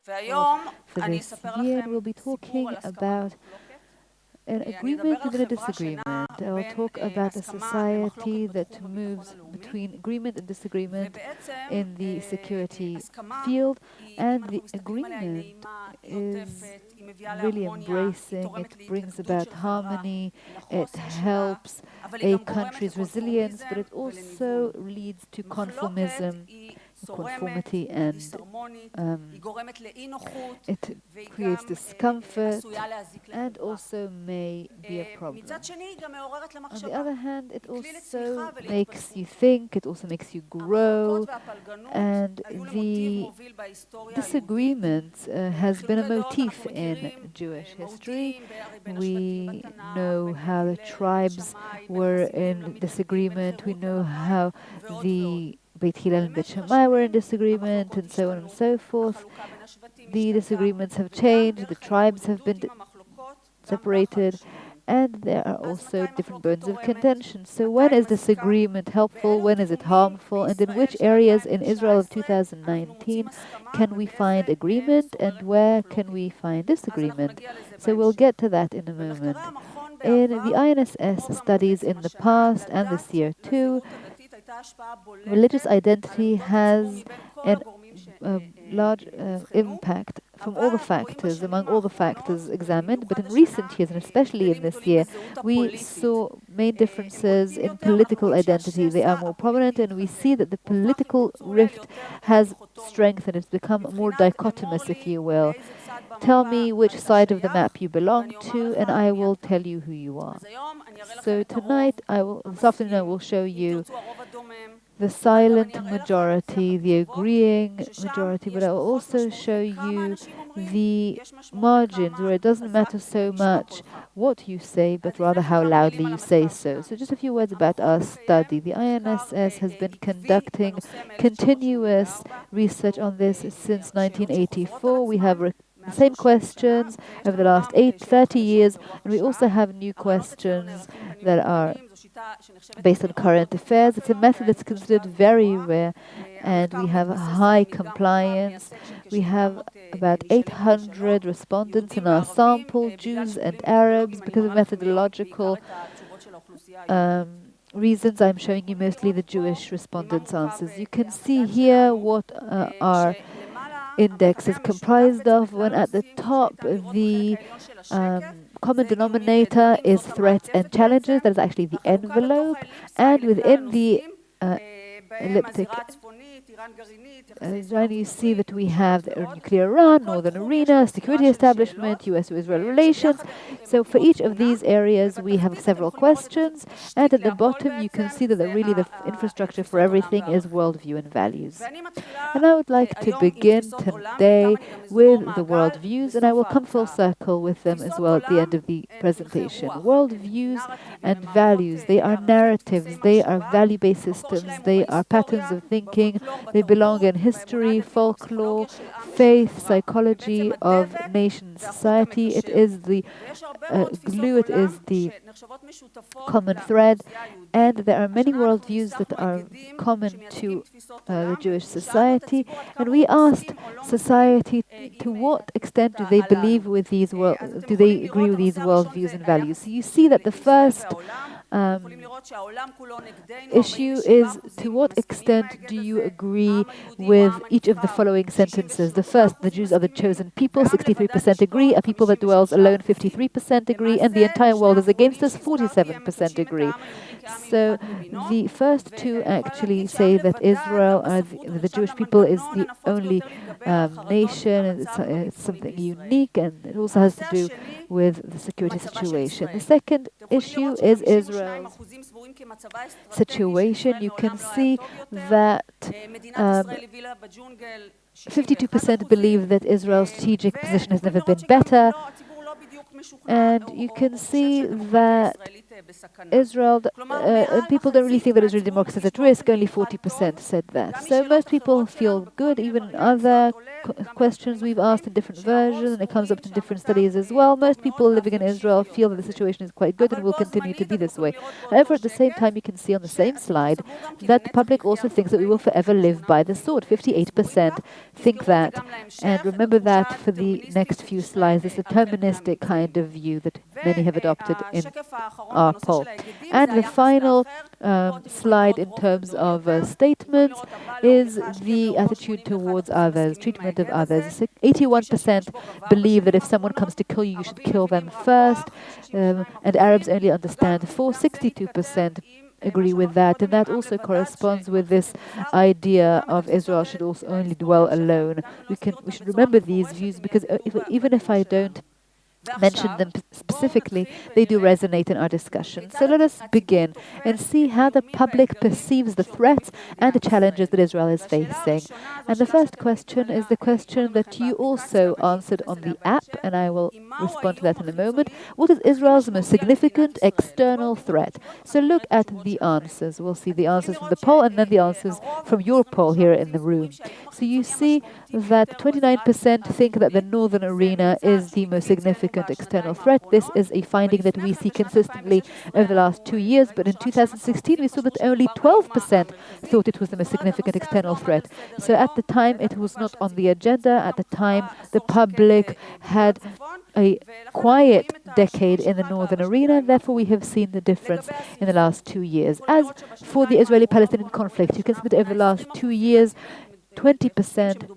for this year. We'll be talking about an agreement and then a disagreement. I'll talk about a society that moves between agreement and disagreement in the security field, and the agreement is really embracing, it brings about harmony, it helps a country's resilience, but it also leads to conformity, and it creates discomfort and also may be a problem. On the other hand, it also makes you think, it also makes you grow, and the disagreement has been a motif in Jewish history. We know how the tribes were in disagreement, we know how the Beit Hillel and Beit Shammai were in disagreement, and so on and so forth. The disagreements have changed, the tribes have been separated, and there are also different bones of contention. So when is disagreement helpful, when is it harmful, and in which areas in Israel of 2019 can we find agreement, and where can we find disagreement? So we'll get to that in a moment. In the INSS studies in the past, and this year too, religious identity has a large impact from all the factors, among all the factors examined, but in recent years, and especially in this year, we saw main differences in political identity. They are more prominent, and we see that the political rift has strengthened. It's become more dichotomous, if you will. Tell me which side of the map you belong to, and I will tell you who you are. So this afternoon I will show you the silent majority, the agreeing majority, but I will also show you the margins where it doesn't matter so much what you say, but rather how loudly you say so. So just a few words about our study. The INSS has been conducting continuous research on this since 1984. We have the same questions over the last 30 years, and we also have new questions that are based on current affairs. It's a method that's considered very rare, and we have high compliance. We have about 800 respondents in our sample, Jews and Arabs. Because of methodological reasons, I'm showing you mostly the Jewish respondents' answers. You can see here what our index is comprised of, when at the top the common denominator is threats and challenges. That is actually the envelope, and within the elliptic you see that we have the nuclear Iran, northern arena, security establishment, US-Israel relations. So for each of these areas we have several questions, and at the bottom you can see that really the infrastructure for everything is worldview and values. And I would like to begin today with the worldviews, and I will come full circle with them as well at the end of the presentation. Worldviews and values, they are narratives, they are value-based systems, they are patterns of thinking, they belong in history, folklore, faith, psychology of nation and society. It is the glue, it is the common thread, and there are many worldviews that are common to the Jewish society, and we asked society to what extent do they believe with these do they agree with these worldviews and values. So you see that the first issue is to what extent do you agree with each of the following sentences. The first, the Jews are the chosen people, 63% agree, a people that dwells alone, 53% agree, and the entire world is against us, 47% agree. So the first two actually say that Israel, the Jewish people, is the only nation, and it's something unique, and it also has to do with the security situation. The second issue is Israel's situation. You can see that 52% believe that Israel's strategic position has never been better, and you can see that Israel, people don't really think that Israeli democracy is at risk. Only 40% said that. So most people feel good. Even other questions we've asked in different versions, and it comes up in different studies as well. Most people living in Israel feel that the situation is quite good and will continue to be this way. However, at the same time, you can see on the same slide that the public also thinks that we will forever live by the sword. 58% think that. And remember that for the next few slides, this deterministic kind of view that many have adopted in our poll. And the final slide in terms of statements is the attitude towards others, treatment of others. So 81% believe that if someone comes to kill you, you should kill them first, and Arabs only understand 62% agree with that, and that also corresponds with this idea of Israel should also only dwell alone. We should remember these views because even if I don't mention them specifically, they do resonate in our discussion. So let us begin and see how the public perceives the threats and the challenges that Israel is facing. And the first question is the question that you also answered on the app, and I will respond to that in a moment. What is Israel's most significant external threat? So look at the answers. We'll see the answers from the poll and then the answers from your poll here in the room. So you see that 29% think that the northern arena is the most significant external threat. This is a finding that we see consistently over the last 2 years, but in 2016 we saw that only 12% thought it was the most significant external threat. So at the time it was not on the agenda. At the time the public had a quiet decade in the northern arena, therefore we have seen the difference in the last 2 years. As for the Israeli-Palestinian conflict, you can see that over the last 2 years 20%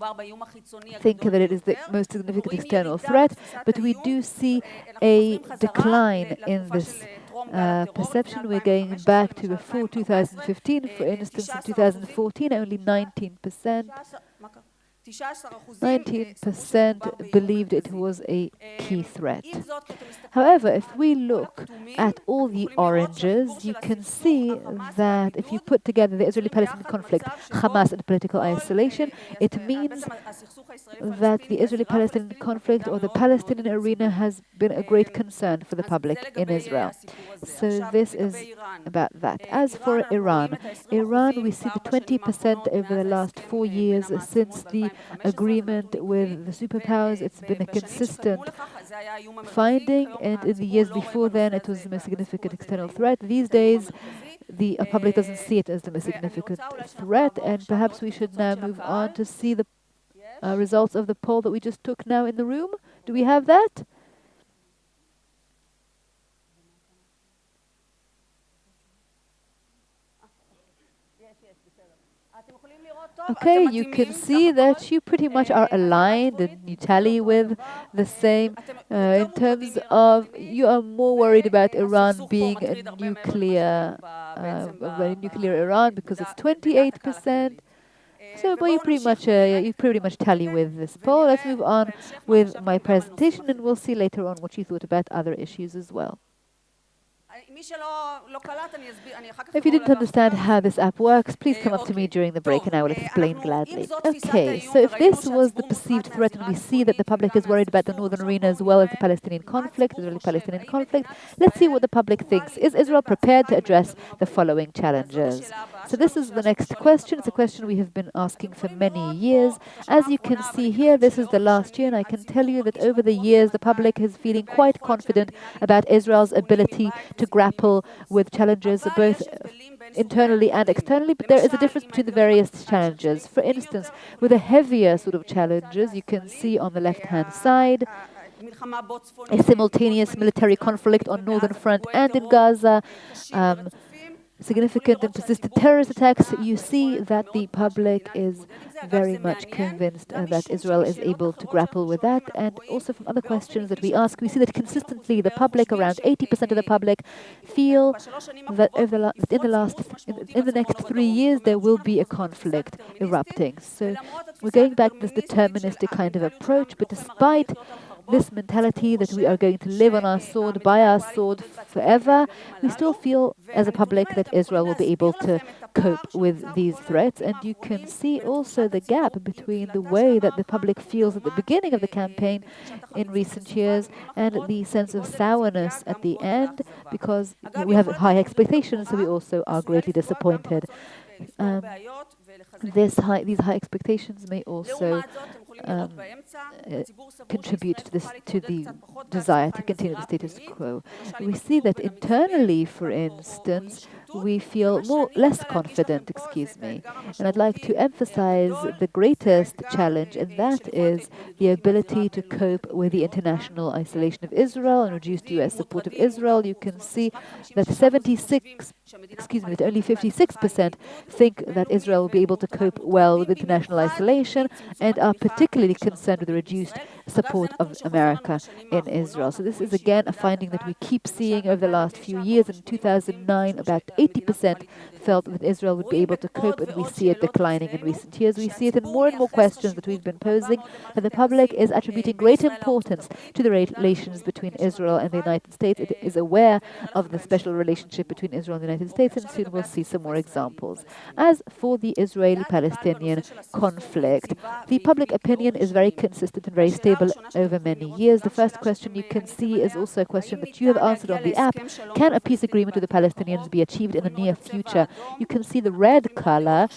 think that it is the most significant external threat, but we do see a decline in this perception. We're going back to before 2015. For instance, in 2014, only 19% believed it was a key threat. However, if we look at all the oranges, you can see that if you put together the Israeli-Palestinian conflict, Hamas, and political isolation, it means that the Israeli-Palestinian conflict or the Palestinian arena has been a great concern for the public in Israel. So this is about that. As for Iran, we see the 20% over the last 4 years since the agreement with the superpowers. It's been a consistent finding, and in the years before then it was the most significant external threat. These days the public doesn't see it as the most significant threat, and perhaps we should now move on to see the results of the poll that we just took now in the room. Do we have that? Okay, you can see that you pretty much are aligned and you tally with the same in terms of you are more worried about Iran being a nuclear Iran because it's 28%. So well, you pretty much tally with this poll. Let's move on with my presentation and we'll see later on what you thought about other issues as well. If you didn't understand how this app works, please come up to me during the break and I will explain gladly. Okay, so if this was the perceived threat and we see that the public is worried about the northern arena as well as the Palestinian conflict, Israeli-Palestinian conflict, let's see what the public thinks. Is Israel prepared to address the following challenges? So this is the next question. It's a question we have been asking for many years. As you can see here, this is the last year, and I can tell you that over the years the public is feeling quite confident about Israel's ability to grapple with challenges both internally and externally, but there is a difference between the various challenges. For instance, with the heavier sort of challenges, you can see on the left-hand side a simultaneous military conflict on northern front and in Gaza, significant and persistent terrorist attacks. You see that the public is very much convinced that Israel is able to grapple with that. And also from other questions that we ask, we see that consistently the public, around 80% of the public, feel that in the next 3 years there will be a conflict erupting. So we're going back to this deterministic kind of approach, but despite this mentality that we are going to live on our sword, by our sword forever, we still feel as a public that Israel will be able to cope with these threats. And you can see also the gap between the way that the public feels at the beginning of the campaign in recent years and the sense of sourness at the end, because we have high expectations, so we also are greatly disappointed. Um, these high expectations may also um, contribute to this, to the desire to continue the status quo. We see that internally, for instance, we feel less confident, excuse me, and I'd like to emphasize the greatest challenge, and that is the ability to cope with the international isolation of Israel and reduced U.S. support of Israel. You can see that that only 56% think that Israel will be able to cope well with international isolation and are particularly concerned with the reduced support of America in Israel. So this is again a finding that we keep seeing over the last few years. In 2009, about 80% felt that Israel would be able to cope, and we see it declining in recent years. We see it in more and more questions that we've been posing, that the public is attributing great importance to the relations between Israel and the United States. It is aware of the special relationship between Israel and the United States, and soon we'll see some more examples. As for the Israeli-Palestinian conflict, the public opinion is very consistent and very stable over many years. The first question you can see is also a question that you have answered on the app. Can a peace agreement with the Palestinians be achieved in the near future? You can see the red color.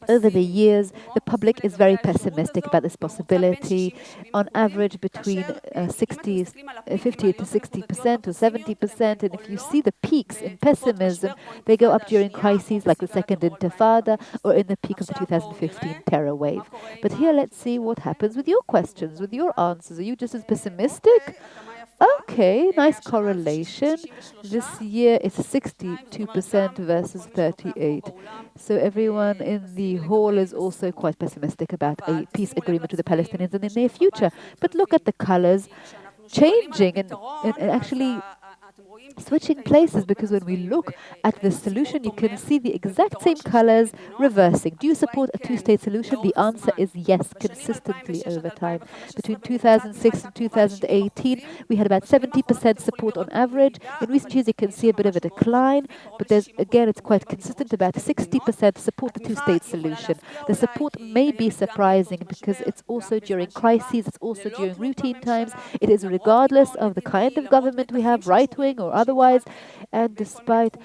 Over the years, the public is very pessimistic about this possibility. On average, between 50 to 60% or 70%. And if you see the peaks in pessimism, they go up during crises like the Second Intifada or in the peak of the 2015 terror wave. But here, let's see what happens with your questions, with your answers. Are you just as pessimistic? Okay, nice correlation. This year it's 62% versus 38. So everyone in the hall is also quite pessimistic about a peace agreement with the Palestinians in the near future. But look at the colors changing and actually switching places, because when we look at the solution, you can see the exact same colors reversing. Do you support a two-state solution? The answer is yes, consistently over time. Between 2006 and 2018, we had about 70% support on average. In recent years, you can see a bit of a decline, but it's quite consistent, about 60% support the two-state solution. The support may be surprising because it's also during crises, it's also during routine times. It is regardless of the kind of government we have, right-wing or otherwise, and despite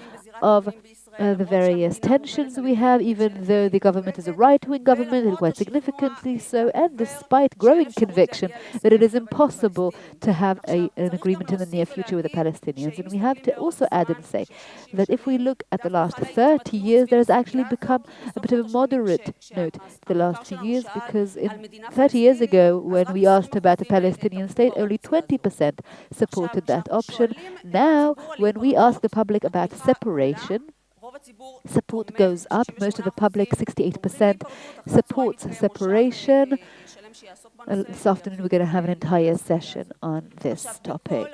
of the various tensions we have, even though the government is a right-wing government, and quite significantly so, and despite growing conviction that it is impossible to have an agreement in the near future with the Palestinians. And we have to also add and say that if we look at the last 30 years, there has actually become a bit of a moderate note to the last few years, because 30 years ago, when we asked about a Palestinian state, only 20% supported that option. Now, when we ask the public about separation, support goes up. Most of the public, 68%, supports separation. This afternoon we're going to have an entire session on this topic.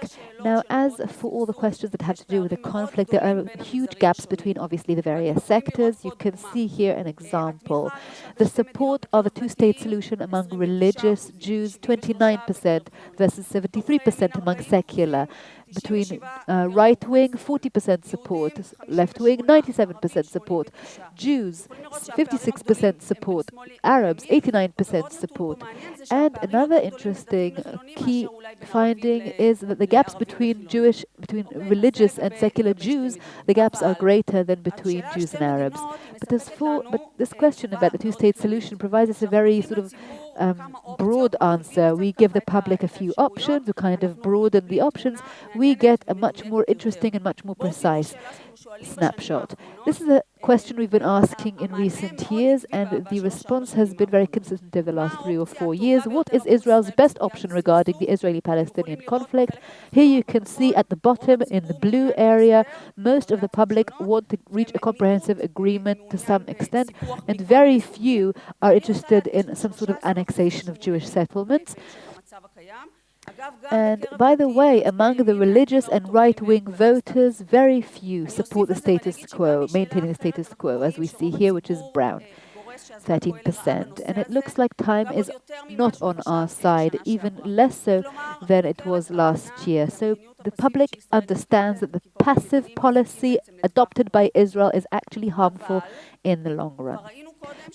Now, as for all the questions that have to do with the conflict, there are huge gaps between, obviously, the various sectors. You can see here an example. The support of a two-state solution among religious Jews, 29% versus 73% among secular. Between right-wing, 40% support, left-wing, 97% support, Jews, 56% support, Arabs, 89% support. And another interesting key finding is that the gaps between religious and secular Jews, the gaps are greater than between Jews and Arabs. But this question about the two-state solution provides us a very sort of broad answer. We give the public a few options, we kind of broaden the options. We get a much more interesting and much more precise snapshot. This is a question we've been asking in recent years, and the response has been very consistent over the last 3 or 4 years. What is Israel's best option regarding the Israeli-Palestinian conflict? Here you can see at the bottom in the blue area, most of the public want to reach a comprehensive agreement to some extent, and very few are interested in some sort of annexation of Jewish settlements. And by the way, among the religious and right-wing voters, very few support the status quo, maintaining the status quo, as we see here, which is brown. 13%. And it looks like time is not on our side, even less so than it was last year. So the public understands that the passive policy adopted by Israel is actually harmful in the long run.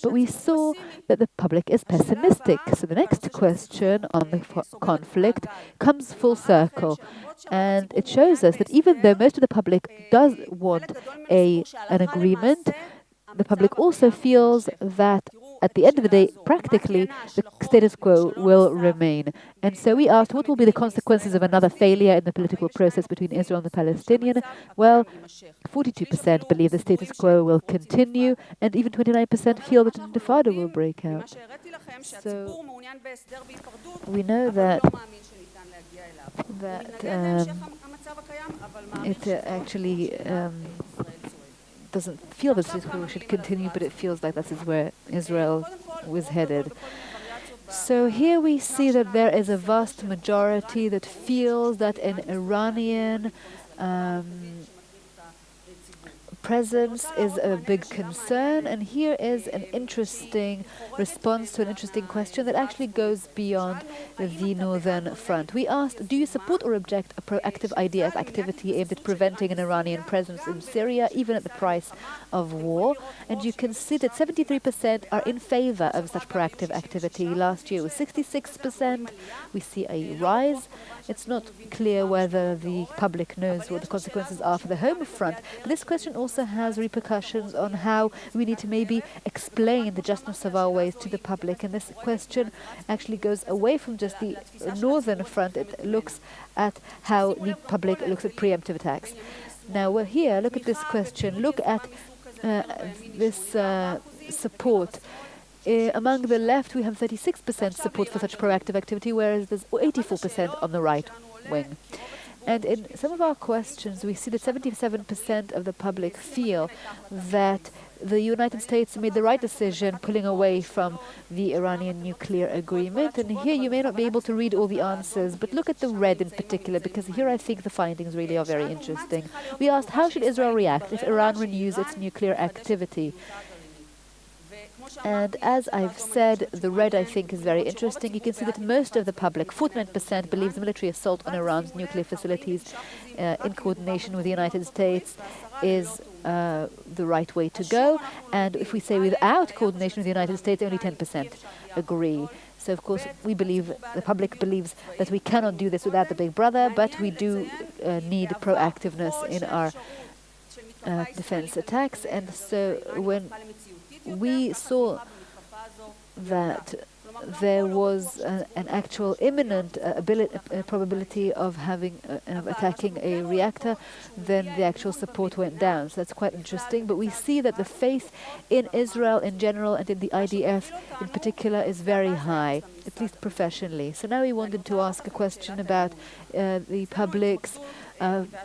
But we saw that the public is pessimistic. So the next question on the conflict comes full circle. And it shows us that even though most of the public does want an agreement, the public also feels that at the end of the day, practically, the status quo will remain. And so we asked, what will be the consequences of another failure in the political process between Israel and the Palestinians? Well, 42% believe the status quo will continue, and even 29% feel that an intifada will break out. So we know that it actually doesn't feel that status quo should continue, but it feels like that is where Israel was headed. So here we see that there is a vast majority that feels that an Iranian presence is a big concern, and here is an interesting response to an interesting question that actually goes beyond the northern front. We asked, do you support or object a proactive IDF activity aimed at preventing an Iranian presence in Syria, even at the price of war? And you can see that 73% are in favor of such proactive activity. Last year it was 66%. We see a rise. It's not clear whether the public knows what the consequences are for the home front, but this question also has repercussions on how we need to maybe explain the justness of our ways to the public. And this question actually goes away from just the northern front. It looks at how the public looks at preemptive attacks. Now, we're here, look at this question. Look at this support. Among the left, we have 36% support for such proactive activity, whereas there's 84% on the right wing. And in some of our questions, we see that 77% of the public feel that the United States made the right decision pulling away from the Iranian nuclear agreement. And here you may not be able to read all the answers, but look at the red in particular, because here I think the findings really are very interesting. We asked, how should Israel react if Iran renews its nuclear activity? And as I've said, the red I think is very interesting. You can see that most of the public, 49%, believes the military assault on Iran's nuclear facilities in coordination with the United States is the right way to go. And if we say without coordination with the United States, only 10% agree. So, of course, we believe, the public believes that we cannot do this without the big brother, but we do need proactiveness in our defense attacks. And so when we saw that there was an actual imminent probability of attacking a reactor, then the actual support went down. So that's quite interesting. But we see that the faith in Israel in general and in the IDF in particular is very high, at least professionally. So now we wanted to ask a question about the public's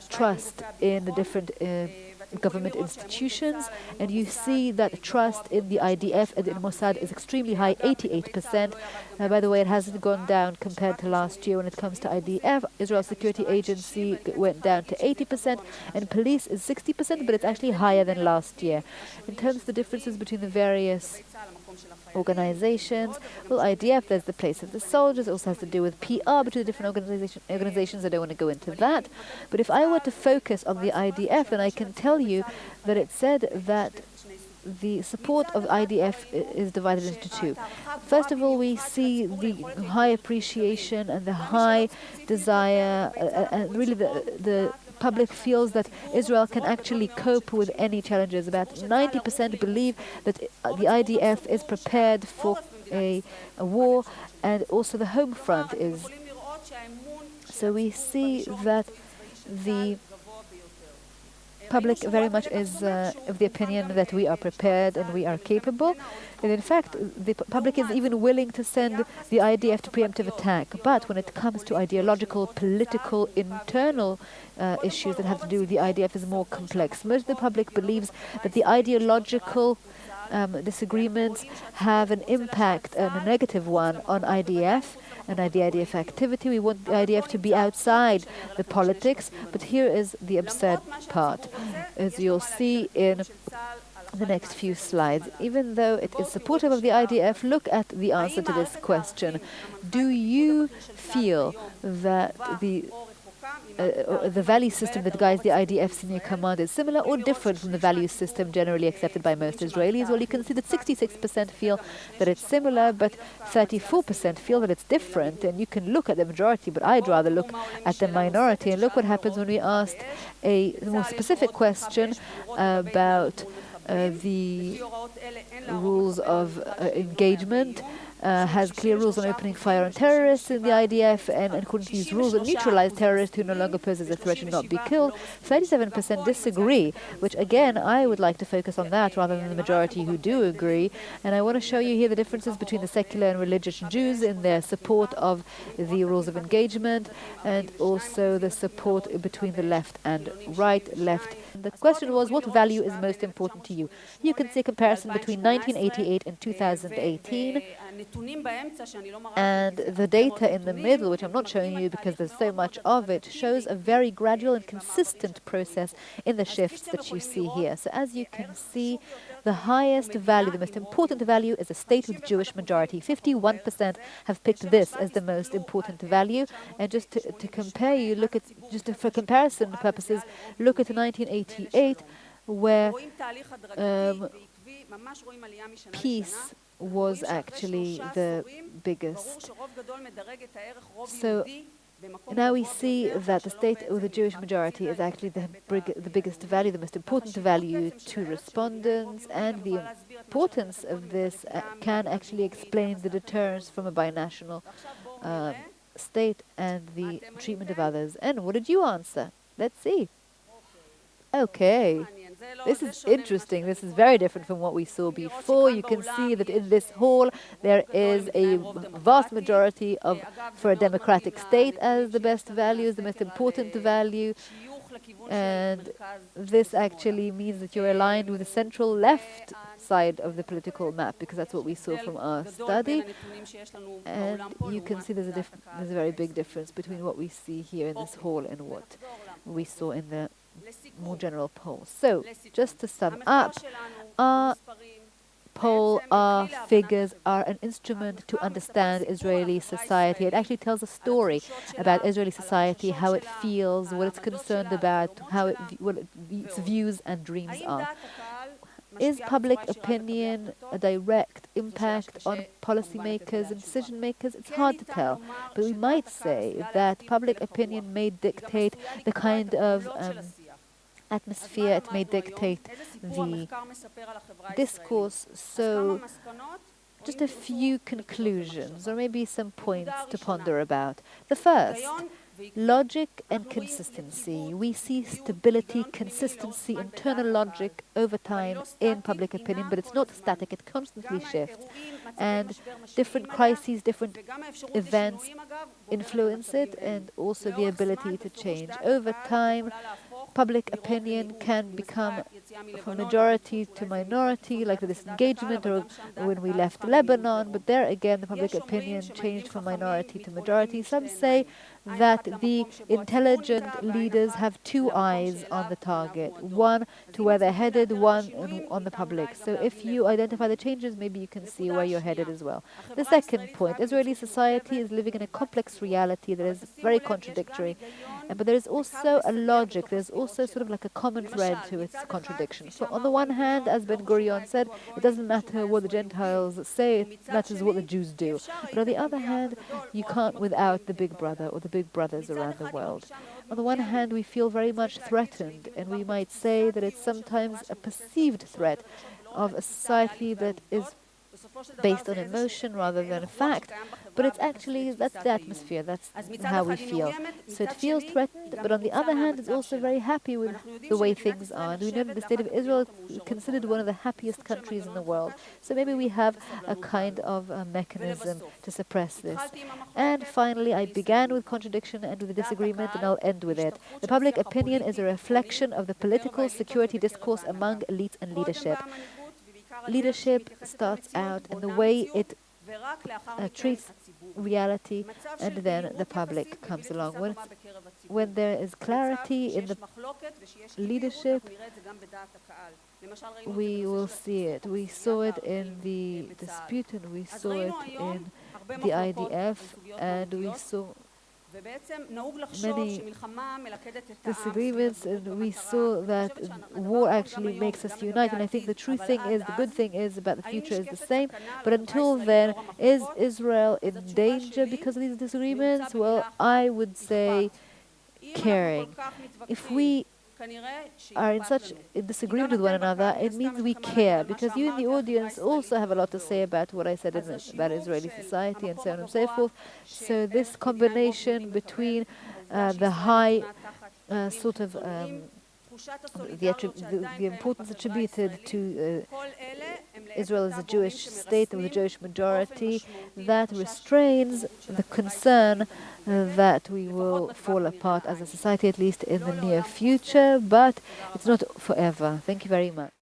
trust in the different government institutions, and you see that trust in the IDF and in Mossad is extremely high, 88%. By the way, it hasn't gone down compared to last year when it comes to IDF. Israel Security Agency went down to 80%, and police is 60%, but it's actually higher than last year. In terms of the differences between the various organizations, well, IDF, there's the place of the soldiers. It also has to do with PR between the different organizations. I don't want to go into that. But if I were to focus on the IDF, then I can tell you that it said that the support of IDF is divided into two. First of all, we see the high appreciation and the high desire, and really the public feels that Israel can actually cope with any challenges. About 90% believe that the IDF is prepared for a war, and also the home front is. So we see that the public very much is of the opinion that we are prepared and we are capable. And in fact, the public is even willing to send the IDF to preemptive attack. But when it comes to ideological, political, internal issues that have to do with the IDF is more complex. Most of the public believes that the ideological disagreements have an impact, and a negative one, on IDF and the IDF activity. We want the IDF to be outside the politics, but here is the absurd part. As you'll see in the next few slides. Even though it is supportive of the IDF, look at the answer to this question. Do you feel that the value system that guides the IDF senior command is similar or different from the value system generally accepted by most Israelis? Well, you can see that 66% feel that it's similar, but 34% feel that it's different. And you can look at the majority, but I'd rather look at the minority. And look what happens when we asked a more specific question about the rules of engagement. Has clear rules on opening fire on terrorists in the IDF, and according to these rules, it neutralize terrorists who no longer pose as a threat should not be killed. 37% disagree, which again, I would like to focus on that rather than the majority who do agree. And I want to show you here the differences between the secular and religious Jews in their support of the rules of engagement, and also the support between the left and right. The question was, what value is most important to you? You can see a comparison between 1988 and 2018. And the data in the middle, which I'm not showing you because there's so much of it, shows a very gradual and consistent process in the shifts that you see here. So as you can see, the highest value, the most important value, is a state with Jewish majority. 51% have picked this as the most important value. And just to compare you, look at, just for comparison purposes, look at 1988, where peace was actually the biggest. So now we see that the state with a Jewish majority is actually the biggest value, the most important value to respondents, and the importance of this can actually explain the deterrence from a binational state and the treatment of others. And what did you answer? Let's see. Okay. This is interesting. This is very different from what we saw before. You can see that in this hall there is a vast majority for a democratic state as the best value, the most important value. And this actually means that you're aligned with the central left side of the political map, because that's what we saw from our study. And you can see there's a very big difference between what we see here in this hall and what we saw in the more general poll. So, just to sum up, our poll, our figures are an instrument to understand Israeli society. It actually tells a story about Israeli society, how it feels, what it's concerned about, what its views and dreams are. Is public opinion a direct impact on policymakers and decision makers? It's hard to tell, but we might say that public opinion may dictate the kind of atmosphere, it may dictate the discourse. So just a few conclusions, or maybe some points to ponder about. The first, logic and consistency. We see stability, consistency, internal logic over time in public opinion, but it's not static, it constantly shifts. And different crises, different events influence it, and also the ability to change. Over time, public opinion can become from majority to minority, like the disengagement or when we left Lebanon, but there again the public opinion changed from minority to majority. Some say that the intelligent leaders have two eyes on the target, one to where they're headed, one on the public. So if you identify the changes, maybe you can see where you're headed as well. The second point, Israeli society is living in a complex reality that is very contradictory, but there is also a logic, there's also sort of like a common thread to its contradiction. So on the one hand, as Ben Gurion said, it doesn't matter what the Gentiles say, it matters what the Jews do. But on the other hand, you can't without the big brother or the big brothers around the world. On the one hand, we feel very much threatened, and we might say that it's sometimes a perceived threat of a society that is based on emotion rather than fact, but it's actually, that's the atmosphere, that's how we feel. So it feels threatened, but on the other hand, it's also very happy with the way things are. And we know that the state of Israel is considered one of the happiest countries in the world. So maybe we have a kind of a mechanism to suppress this. And finally, I began with contradiction and with disagreement, and I'll end with it. The public opinion is a reflection of the political security discourse among elites and leadership. Leadership starts out in the way it treats reality, and then the public comes along. when there is clarity in the leadership, we will see it. We saw it in the dispute, and we saw it in the IDF, and we saw many disagreements, and we saw that war actually makes us unite. And I think the true thing is, the good thing is about the future is the same. But until then, is Israel in danger because of these disagreements? Well, I would say caring. If we are in such a disagreement with one another, it means we care, because you in the audience also have a lot to say about what I said about Israeli society and so on and so forth. So this combination between the high sort of the importance attributed to Israel as a Jewish state with a Jewish majority, that restrains the concern that we will fall apart as a society, at least in the near future, but it's not forever. Thank you very much.